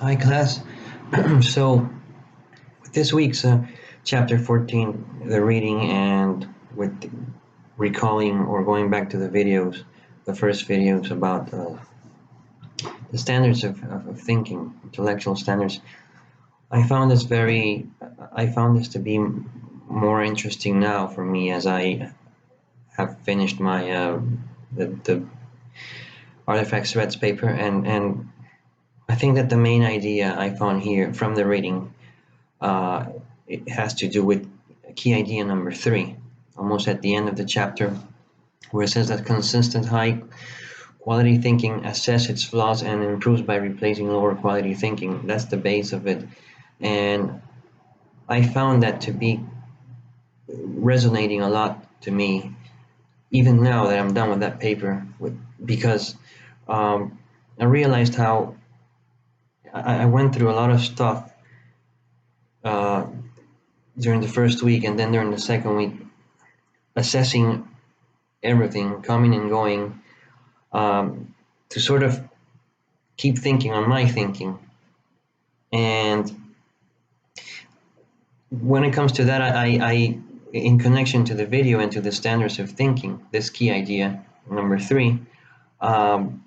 Hi, class. So, with this week's chapter 14, the reading and with recalling or going back to the videos, the first videos about the standards of thinking, intellectual standards, I found this to be more interesting now for me as I have finished my the artifact threads paper, and I think that the main idea I found here from the reading uh, it has to do with key idea number 3, almost at the end of the chapter, where it says that consistent high quality thinking assess its flaws and improves by replacing lower quality thinking. That's the base of it. And I found that to be resonating a lot to me, even now that I'm done with that paper, because I realized how I went through a lot of stuff uh, during the first week and then during the second week, assessing everything coming and going, to sort of keep thinking on my thinking. And when it comes to that, I in connection to the video and to the standards of thinking, this key idea number 3, um,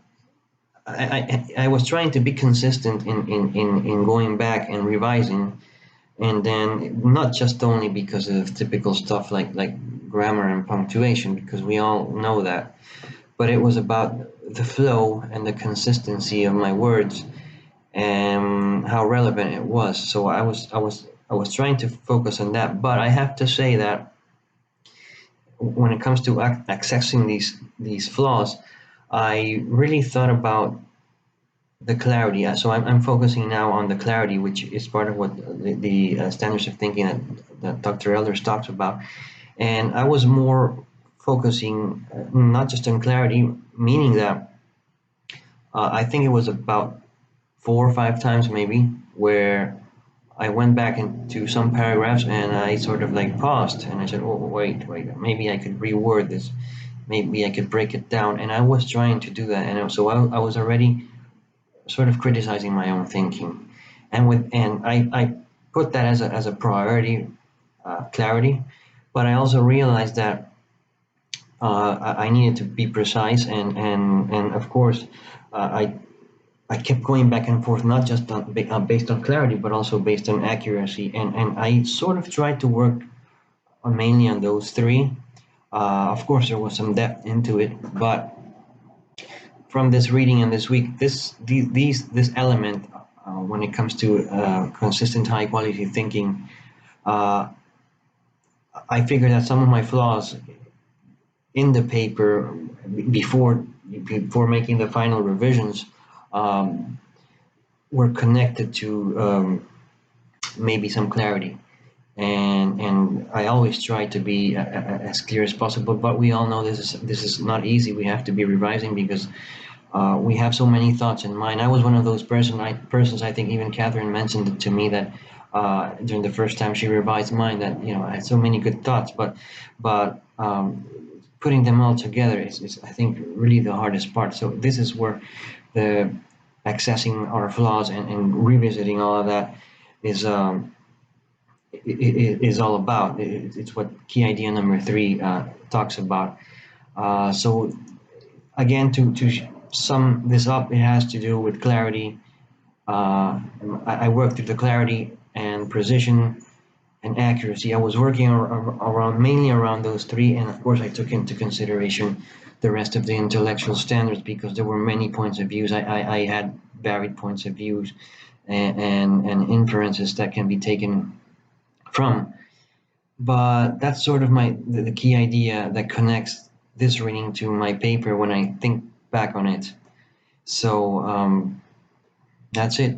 I was trying to be consistent in going back and revising, and then not just only because of typical stuff like grammar and punctuation, because we all know that, but it was about the flow and the consistency of my words and how relevant it was. So I was trying to focus on that. But I have to say that when it comes to accessing these flaws, I really thought about the clarity. So I'm focusing now on the clarity, which is part of what the standards of thinking that Dr. Elders talks about. And I was more focusing not just on clarity, meaning that I think it was about 4 or 5 times maybe where I went back into some paragraphs and I sort of like paused and I said, oh, wait, maybe I could reword this. Maybe I could break it down. And I was trying to do that. And so I was already sort of criticizing my own thinking. And I put that as a priority, clarity. But I also realized that I needed to be precise, and of course, I kept going back and forth, not just based on clarity, but also based on accuracy. And I sort of tried to work mainly on those three. Of course, there was some depth into it, but from this reading and this week, this element, when it comes to consistent, high quality thinking, uh, I figured that some of my flaws in the paper before making the final revisions um, were connected to maybe some clarity, and I always try to be as clear as possible. But we all know this is not easy. We have to be revising because we have so many thoughts in mind. I was one of those persons. I think even Catherine mentioned it to me that during the first time she revised mine, that I had so many good thoughts, but putting them all together is I think really the hardest part. So this is where the accessing our flaws and revisiting all of that is is all about. It's what key idea number 3 talks about. So again, to sum this up, it has to do with clarity. Uh, I worked through the clarity and precision and accuracy. I was working around mainly around those three, and of course, I took into consideration the rest of the intellectual standards because there were many points of views. I had varied points of views and inferences that can be taken from. But that's sort of the key idea that connects this reading to my paper when I think back on it. So that's it.